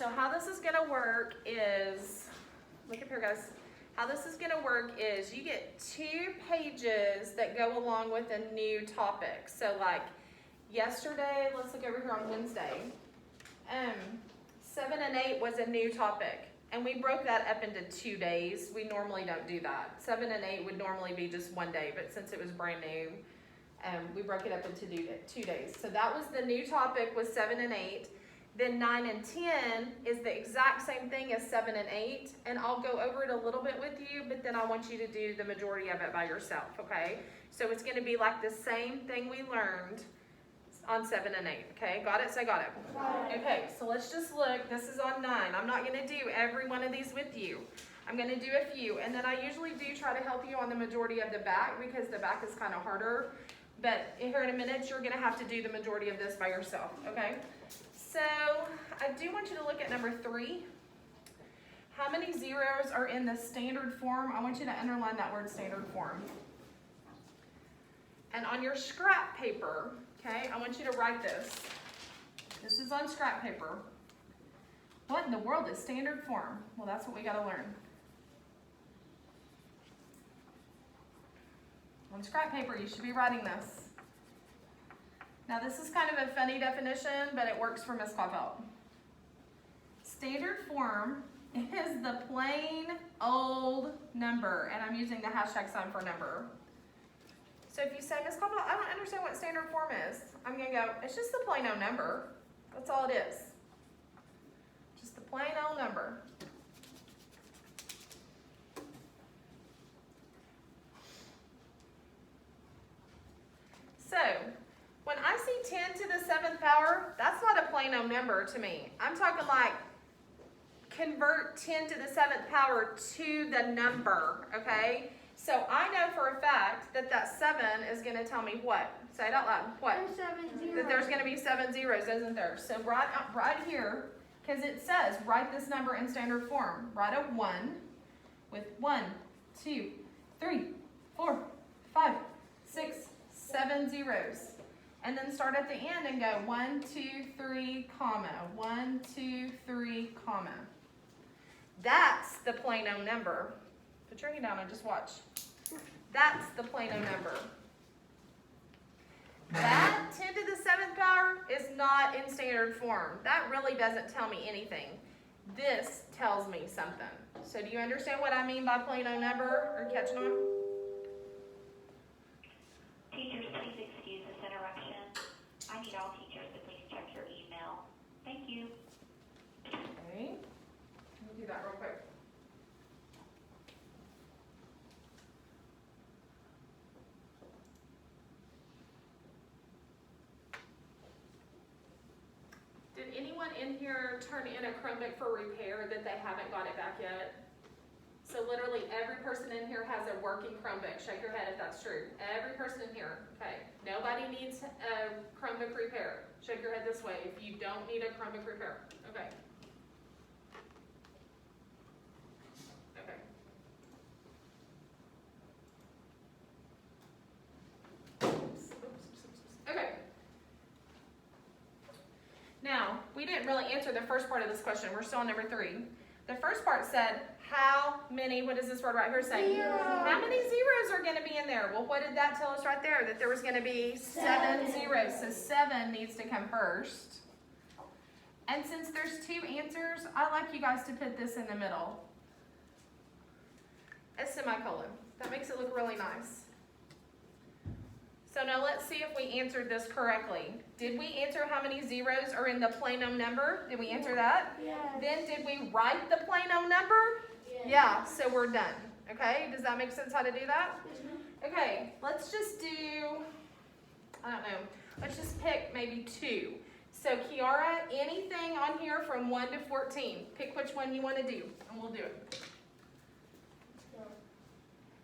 so how this is gonna work is, look up here guys. How this is gonna work is you get 2 pages that go along with a new topic. So like yesterday, let's look over here on Wednesday. 7 and 8 was a new topic. And we broke that up into 2 days. We normally don't do that. 7 and 8 would normally be just 1 day, but since it was brand new, we broke it up into 2 days. So that was the new topic was 7 and 8. Then 9 and 10 is the exact same thing as 7 and 8. And I'll go over it a little bit with you, but then I want you to do the majority of it by yourself, okay? So it's gonna be like the same thing we learned on 7 and 8, okay? Got it? Say got it. Got it. Okay, so let's just look. This is on 9. I'm not gonna do every one of these with you. I'm gonna do a few, and then I usually do try to help you on the majority of the back because the back is kind of harder. But here in a minute, you're gonna have to do the majority of this by yourself, okay? So I do want you to look at number 3. How many zeros are in the standard form? I want you to underline that word standard form. And on your scrap paper, okay, I want you to write this. This is on scrap paper. What in the world is standard form? Well, that's what we gotta learn. On scrap paper, you should be writing this. Now this is kind of a funny definition, but it works for Miss Clafelt. Standard form is the plain old number, and I'm using the hashtag sign for number. So if you say, Miss Clafelt, I don't understand what standard form is, I'm gonna go, it's just the plain old number. That's all it is. Just the plain old number. So, when I see 10 to the 7th power, that's not a plain old number to me. I'm talking like convert 10 to the 7th power to the number, okay? So I know for a fact that that 7 is going to tell me what? Say it out loud. What? There's 7 zeros. That there's going to be 7 zeros, isn't there? So right here, because it says write this number in standard form. Write a 1 with 1, 2, 3, 4, 5, 6, 7 zeros. And then start at the end and go 1, 2, 3, comma. 1, 2, 3, comma. That's the plain old number. Put your hand down and just watch. That's the plain old number. That 10 to the 7th power is not in standard form. That really doesn't tell me anything. This tells me something. So do you understand what I mean by plain old number? Or catching on? Teachers, please excuse this interruption. I need all teachers to please check your email. Thank you. Okay. Let me do that real quick. Did anyone in here turn in a Chromebook for repair that they haven't got it back yet? So literally every person in here has a working Chromebook. Shake your head if that's true. Every person in here. Okay. Nobody needs a Chromebook repair. Shake your head this way if you don't need a Chromebook repair. Okay. Okay. Okay. Now, we didn't really answer the first part of this question. We're still on number 3. The first part said, how many, what does this word right here say? Zeros. How many zeros are going to be in there? Well, what did that tell us right there? That there was going to be 7 zeros. So 7 needs to come first. And since there's 2 answers, I like you guys to put this in the middle. A semicolon. That makes it look really nice. So now let's see if we answered this correctly. Did we answer how many zeros are in the plain old number? Did we answer that? Yes. Then did we write the plain old number? Yes. Yeah, so we're done. Okay, does that make sense how to do that? Okay, let's just do, I don't know, let's just pick maybe 2. So Kiara, anything on here from 1 to 14, pick which one you want to do, and we'll do it.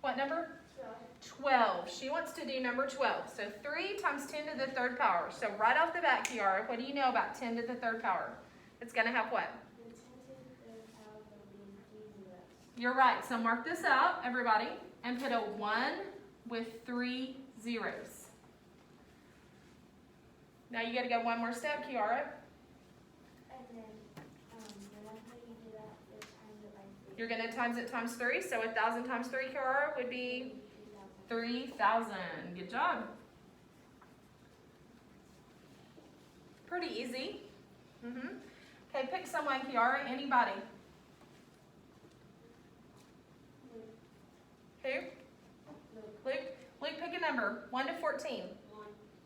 What number? 12. She wants to do number 12. So 3 times 10 to the 3rd power. So right off the bat, Kiara, what do you know about 10 to the 3rd power? It's going to have what? You're right. So mark this out, everybody, and put a 1 with 3 zeros. Now you got to go one more step, Kiara. And then You're gonna times it times 3, so 1,000 times 3, Kiara, would be 3,000. Good job. Pretty easy. Okay, pick someone, Kiara. Anybody? Who? Luke. Luke, pick a number. 1 to 14.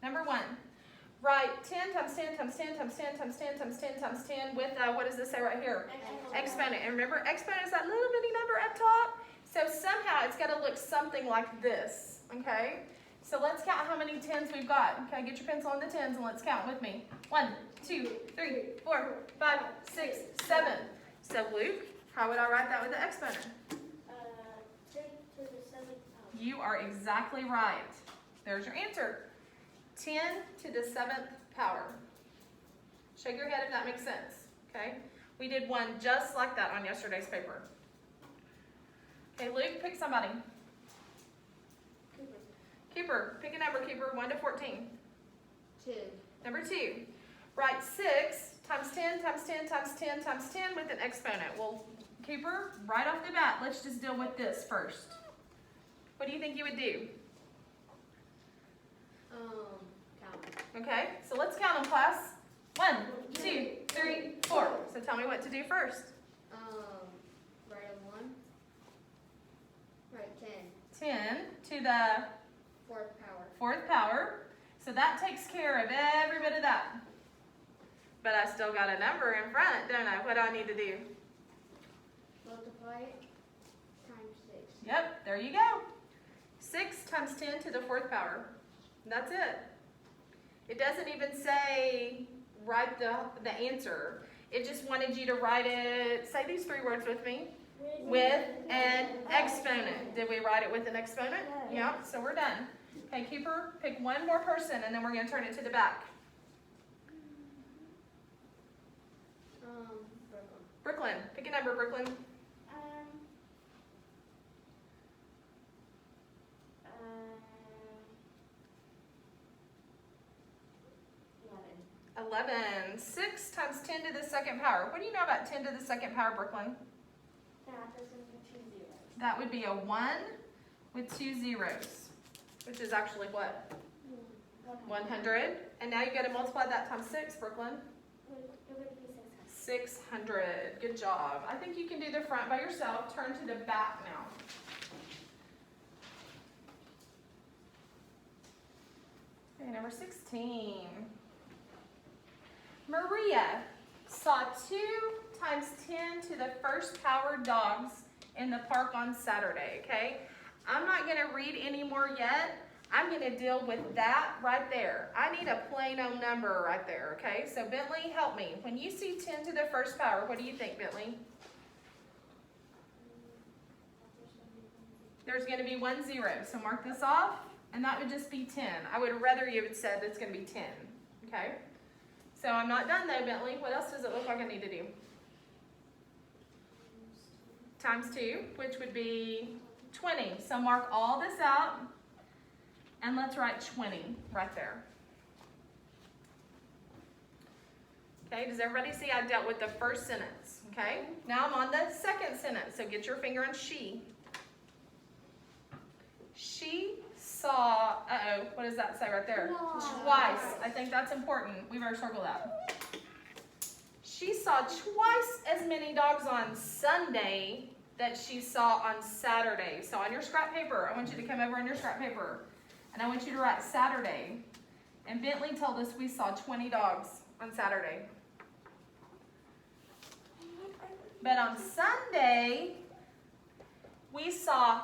Number 1. Write 10 times 10 times 10 times 10 times 10 times 10 times 10 with, what does this say right here? Exponent. And remember, exponent is that little bitty number up top. So somehow it's got to look something like this, okay? So let's count how many 10s we've got. Okay, get your pencil on the 10s and let's count with me. 1, 2, 3, 4, 5, 6, 7. So Luke, how would I write that with the exponent? 10 to the 7th power. You are exactly right. There's your answer. 10 to the 7th power. Shake your head if that makes sense, okay? We did one just like that on yesterday's paper. Okay, Luke, pick somebody. Cooper, pick a number, Cooper, 1 to 14. 2. Number 2, write 6 times 10 times 10 times 10 times 10 with an exponent. Well, Cooper, right off the bat, let's just deal with this first. What do you think you would do? Count. Okay, so let's count them, class. 1, 2, 3, 4. So tell me what to do first. Write a 1. Write 10. 10 to the 4th power. 4th power. So that takes care of every bit of that. But I still got a number in front, don't I? What do I need to do? Multiply it times 6. Yep, there you go. 6 times 10 to the 4th power. That's it. It doesn't even say write the answer. It just wanted you to write it, say these 3 words with me. With an exponent. Did we write it with an exponent? Yep, so we're done. Okay, Cooper, pick one more person and then we're going to turn it to the back. Brooklyn, pick a number, Brooklyn. 11. 6 times 10 to the 2nd power. What do you know about 10 to the 2nd power, Brooklyn? That would be a 1 with 2 zeros, which is actually what? 100. And now you got to multiply that times 6, Brooklyn. 600. Good job. I think you can do the front by yourself. Turn to the back now. Okay, number 16. Maria saw 2 times 10 to the 1st power dogs in the park on Saturday, okay? I'm not going to read any more yet. I'm going to deal with that right there. I need a plain old number right there, okay? So Bentley, help me. When you see 10 to the 1st power, what do you think, Bentley? There's going to be 1 0. So mark this off, and that would just be 10. I would rather you had said it's going to be 10, okay? So I'm not done though, Bentley. What else does it look like I need to do? Times 2, which would be 20. So mark all this out, and let's write 20 right there. Okay, does everybody see I dealt with the first sentence? Okay, now I'm on the second sentence, so get your finger on she. She saw, what does that say right there? Twice. I think that's important. We better circle that. She saw twice as many dogs on Sunday that she saw on Saturday. So on your scrap paper, I want you to come over on your scrap paper, and I want you to write Saturday. And Bentley told us we saw 20 dogs on Saturday. But on Sunday, we saw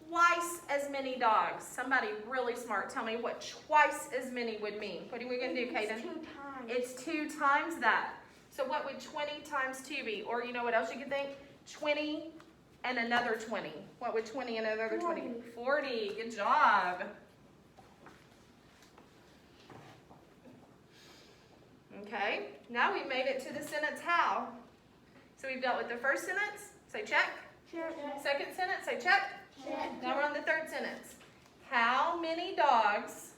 twice as many dogs. Somebody really smart, tell me what twice as many would mean. What are we going to do, Kaden? 2 times. It's 2 times that. So what would 20 times 2 be? Or you know what else you could think? 20 and another 20. What would 20 and another 20? 40. Good job. Okay, now we've made it to the sentence how. So we've dealt with the first sentence, say check. Check. Second sentence, say check. Check. Now we're on the third sentence. How many dogs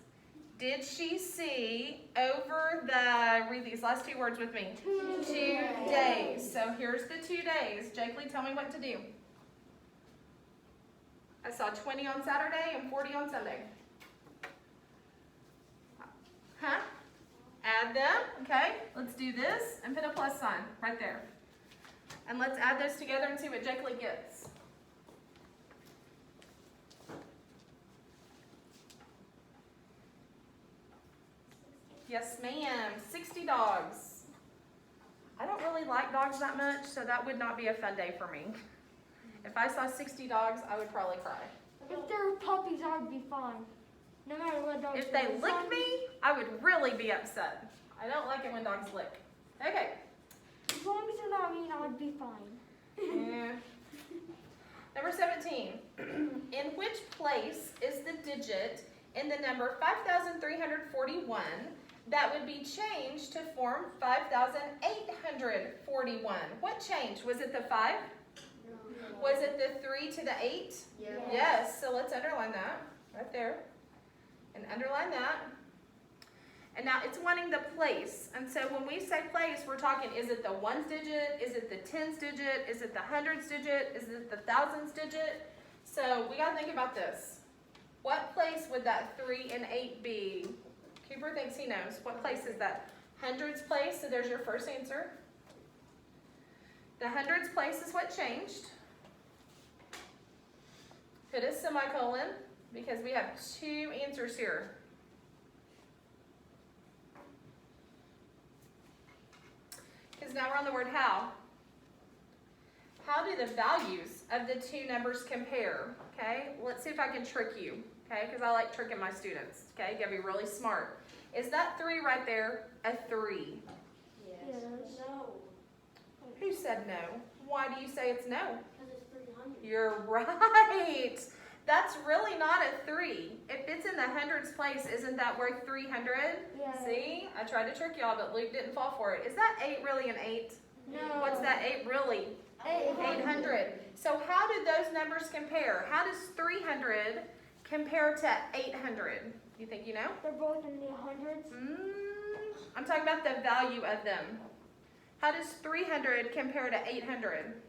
did she see over the, read these last 2 words with me. 2 days. So here's the 2 days. Jake Lee, tell me what to do. I saw 20 on Saturday and 40 on Sunday. Huh? Add them, okay? Let's do this and put a plus sign right there. And let's add those together and see what Jake Lee gets. Yes, ma'am. 60 dogs. I don't really like dogs that much, so that would not be a fun day for me. If I saw 60 dogs, I would probably cry. If they're puppies, I would be fine. No matter what dogs. If they lick me, I would really be upset. I don't like it when dogs lick. Okay. As long as they're not mean, I would be fine. Yeah. Number 17. In which place is the digit in the number 5,341 that would be changed to form 5,841? What changed? Was it the 5? No. Was it the 3 to the 8? Yeah. Yes, so let's underline that right there. And underline that. And now it's wanting the place. And so when we say place, we're talking, is it the ones digit? Is it the tens digit? Is it the hundreds digit? Is it the thousands digit? So we got to think about this. What place would that 3 and 8 be? Cooper thinks he knows. What place is that? Hundreds place, so there's your first answer. The hundreds place is what changed. Put a semicolon because we have 2 answers here. Because now we're on the word how. How do the values of the 2 numbers compare? Okay, let's see if I can trick you. Okay, because I like tricking my students. Okay, you gotta be really smart. Is that 3 right there a 3? Yes. No. Who said no? Why do you say it's no? Because it's 300. You're right. That's really not a 3. If it's in the hundreds place, isn't that worth 300? Yeah. See, I tried to trick y'all, but Luke didn't fall for it. Is that 8 really an 8? No. What's that 8 really? 800. 800. So how do those numbers compare? How does 300 compare to 800? You think you know? They're both in the hundreds. I'm talking about the value of them. How does 300 compare to 800?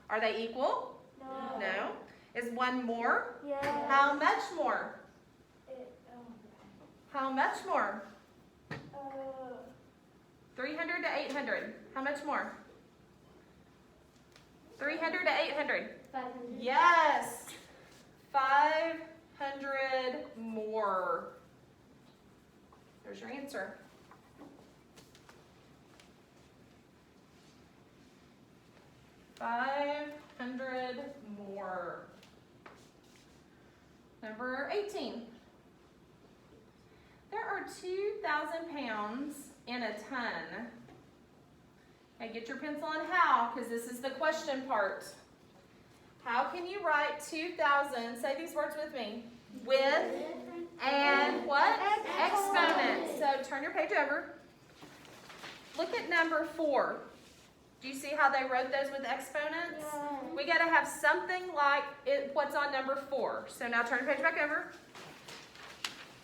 Are they equal? No. No. Is one more? Yeah. How much more? How much more? 300 to 800. How much more? 300 to 800. 500. Yes. 500 more. There's your answer. $500 more. Number 18. There are 2,000 pounds in a ton. Okay, get your pencil on how, because this is the question part. How can you write 2,000, say these words with me, with and what? Exponent. So turn your page over. Look at number 4. Do you see how they wrote those with exponents? Yeah. We got to have something like what's on number 4. So now turn your page back over.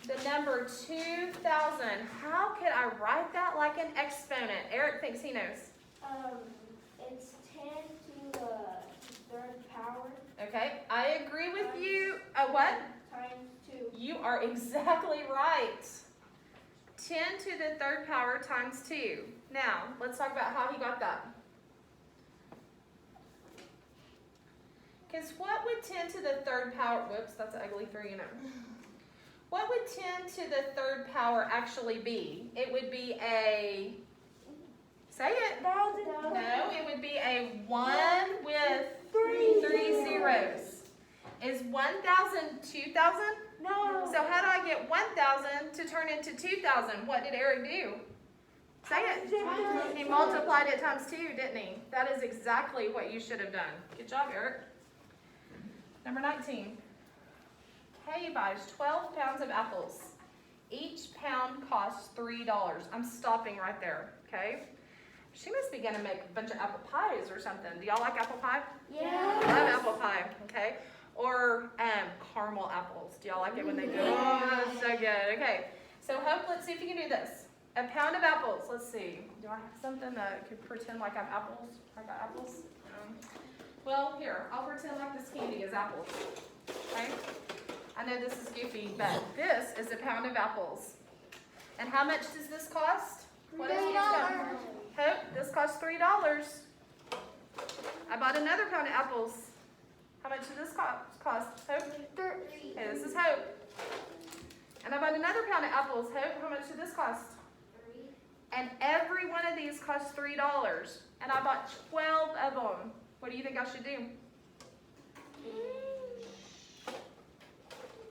The number 2,000. How could I write that like an exponent? Eric thinks he knows. It's 10 to the third power Okay, I agree with you. What? times 2. You are exactly right. 10 to the third power times 2. Now, let's talk about how he got that. Because what would 10 to the third power, whoops, that's an ugly 3, you know. What would 10 to the third power actually be? It would be a, say it. No, it would be a 1 with 3 zeros. Is 1,000 2,000? No. So how do I get 1,000 to turn into 2,000? What did Eric do? Say it. He multiplied it times 2, didn't he? That is exactly what you should have done. Good job, Eric. Number 19. Kay buys 12 pounds of apples. Each pound costs $3. I'm stopping right there, okay? She must be going to make a bunch of apple pies or something. Do y'all like apple pie? Yeah. I love apple pie, okay? Or caramel apples. Do y'all like it when they do it? Oh, that's so good. Okay, so Hope, let's see if you can do this. A pound of apples. Let's see. Do I have something that could pretend like I'm apples? I got apples? Well, here, I'll pretend like this candy is apples. Okay? I know this is goofy, but this is a pound of apples. And how much does this cost? What is it? Hope, this costs $3. I bought another pound of apples. How much does this cost? Hope? Okay, this is Hope. And I bought another pound of apples. Hope, how much did this cost? And every one of these costs $3. And I bought 12 of them. What do you think I should do?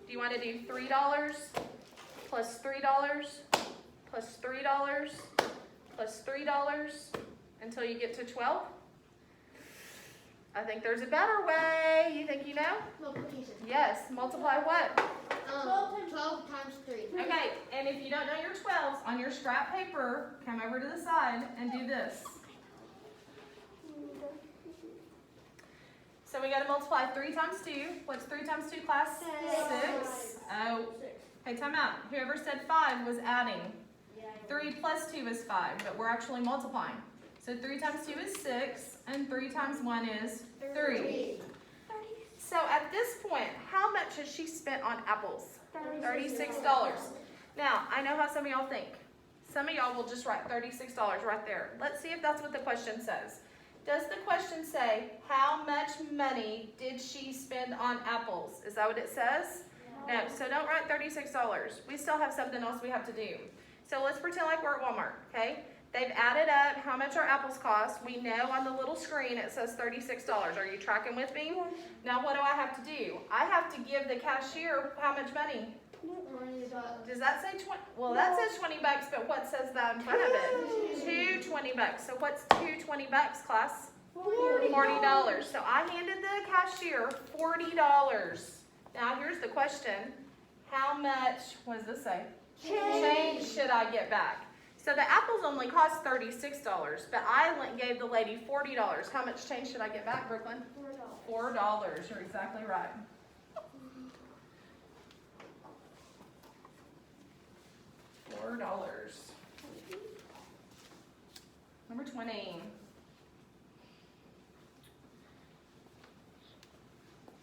Do you want to do $3 plus $3 plus $3 plus $3 until you get to 12? I think there's a better way. You think you know? Multiplication. Yes. Multiply what? 12 times 3. Okay, and if you don't know your 12s, on your scrap paper, come over to the side and do this. So we got to multiply 3 times 2. What's 3 times 2, class? 6. Oh, okay, time out. Whoever said 5 was adding. 3 plus 2 is 5, but we're actually multiplying. So 3 times 2 is 6, and 3 times 1 is 3. So at this point, how much has she spent on apples? $36. Now, I know how some of y'all think. Some of y'all will just write $36 right there. Let's see if that's what the question says. Does the question say, how much money did she spend on apples? Is that what it says? No, so don't write $36. We still have something else we have to do. So let's pretend like we're at Walmart, okay? They've added up how much our apples cost. We know on the little screen it says $36. Are you tracking with me? Now what do I have to do? I have to give the cashier how much money? Does that say 20? Well, that says $20, but what says that in front of it? $2.20. So what's $2.20, class? $40. So I handed the cashier $40. Now here's the question. How much, what does this say? Change should I get back? So the apples only cost $36, but I gave the lady $40. How much change should I get back, Brooklyn? $4. You're exactly right. $4. Number 20.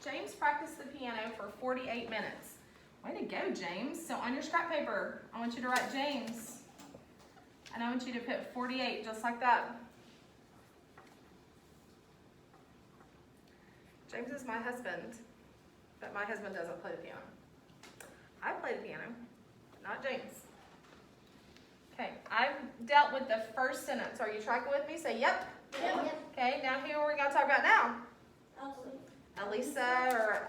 James practiced the piano for 48 minutes. Way to go, James. So on your scrap paper, I want you to write James. And I want you to put 48, just like that. James is my husband, but my husband doesn't play the piano. I play the piano, not James. Okay, I've dealt with the first sentence. Are you tracking with me? Say yep. Yep. Okay, now who are we going to talk about now? Elisa or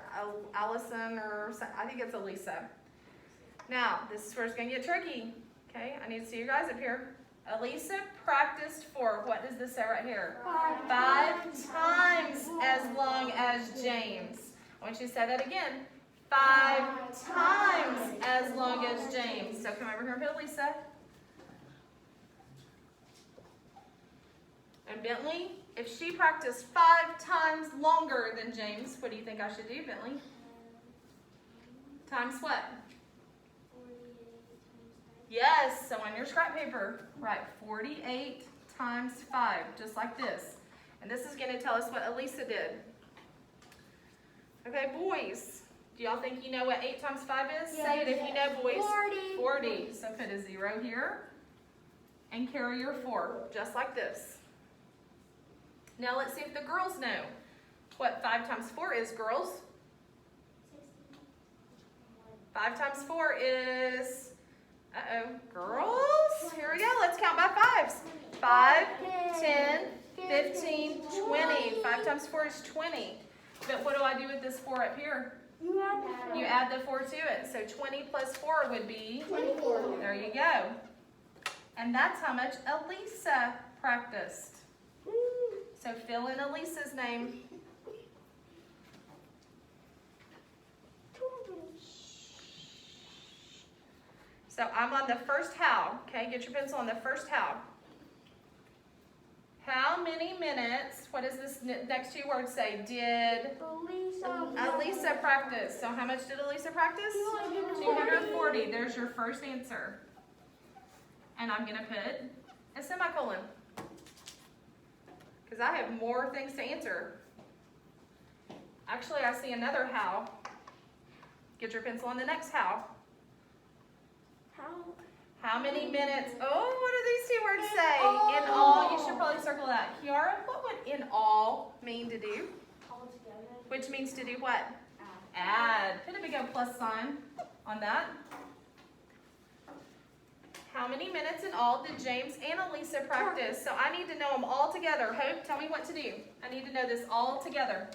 Allison or I think it's Elisa. Now, this is where it's going to get tricky. Okay, I need to see you guys up here. Elisa practiced for, what does this say right here? 5 times as long as James. I want you to say that again. 5 times as long as James. So come over here and put Elisa. And Bentley, if she practiced 5 times longer than James, what do you think I should do, Bentley? Times what? Yes, so on your scrap paper, write 48 times 5, just like this. And this is going to tell us what Elisa did. Okay, boys, do y'all think you know what 8 times 5 is? Yeah. Say it if you know, boys. 40. 40. So put a 0 here and carry your 4, just like this. Now let's see if the girls know what 5 times 4 is, girls. 5 times 4 is... girls, here we go. Let's count by 5s. 5, 10, 15, 20. 5 times 4 is 20. But what do I do with this 4 up here? You add the 4 to it. So 20 plus 4 would be? 24. There you go. And that's how much Elisa practiced. So fill in Elisa's name. So I'm on the first how, okay? Get your pencil on the first how. How many minutes, what does this next 2 words say? Did Elisa practice? So how much did Elisa practice? 240. There's your first answer. And I'm going to put a semicolon. Because I have more things to answer. Actually, I see another how. Get your pencil on the next how. How? How many minutes? Oh, what do these two words say? all. In all. You should probably circle that. Kiara, what would in all mean to do? All together. Which means to do what? Add. Put a big old plus sign on that. How many minutes in all did James and Elisa practice? So I need to know them all together. Hope, tell me what to do. I need to know this all together.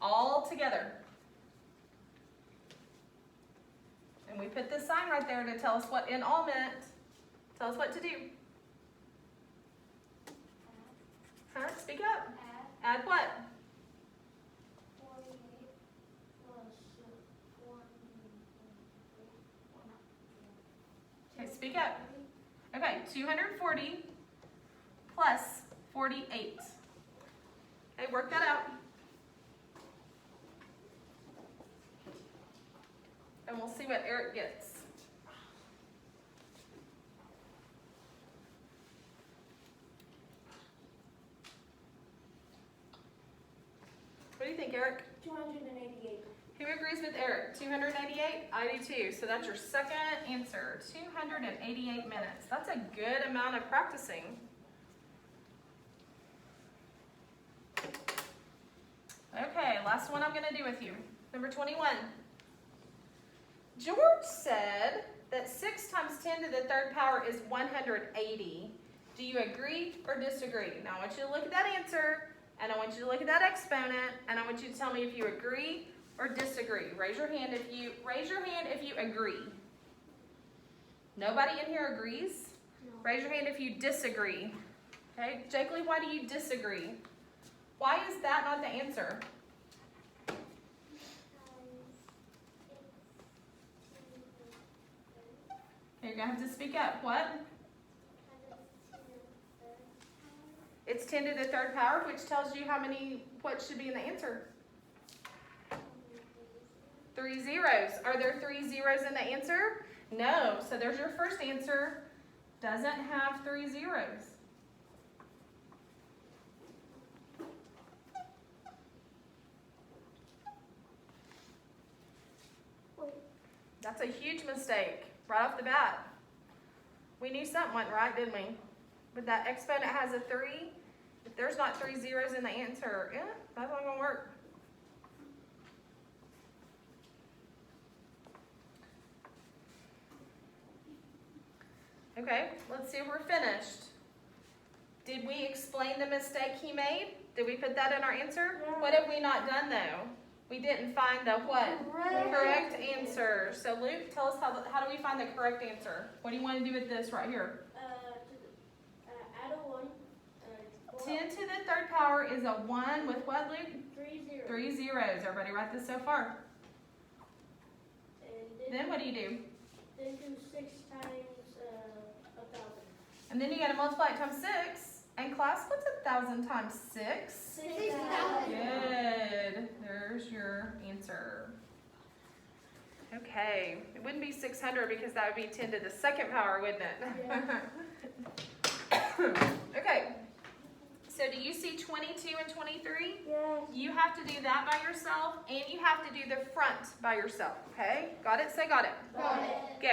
All together. And we put this sign right there to tell us what in all meant. Tell us what to do. Huh? Speak up. Add what? 48 plus Okay, speak up. Okay, 240 plus 48. Okay, work that out. And we'll see what Eric gets. What do you think, Eric? 288. Who agrees with Eric? 288? I do too. So that's your second answer. 288 minutes. That's a good amount of practicing. Okay, last one I'm going to do with you. Number 21. George said that 6 times 10 to the third power is 180. Do you agree or disagree? Now I want you to look at that answer, and I want you to look at that exponent, and I want you to tell me if you agree or disagree. Raise your hand if you agree. Nobody in here agrees? No. Raise your hand if you disagree. Okay, Jake Lee, why do you disagree? Why is that not the answer? You're gonna have to speak up. What? It's 10 to the third power, which tells you what should be in the answer. 3 zeros. Are there 3 zeros in the answer? No. So there's your first answer. Doesn't have 3 zeros. That's a huge mistake right off the bat. We knew something went right, didn't we? But that exponent has a 3. If there's not 3 zeros in the answer, that's not going to work. Okay, let's see if we're finished. Did we explain the mistake he made? Did we put that in our answer? Yeah. What have we not done though? We didn't find the what? Correct answer. So Luke, tell us how do we find the correct answer? What do you want to do with this right here? Add a 1. 10 to the third power is a 1 with what, Luke? 3 zeros. 3 zeros. Everybody write this so far. And Then what do you do? Then do 6 times 1,000. And then you got to multiply it times 6. And class, what's 1,000 times 6? 6,000. Good. There's your answer. Okay. It wouldn't be 600 because that would be 10 to the second power, wouldn't it? Okay. So do you see 22 and 23? Yes. You have to do that by yourself, and you have to do the front by yourself, okay? Got it? Say got it. Got it. Go.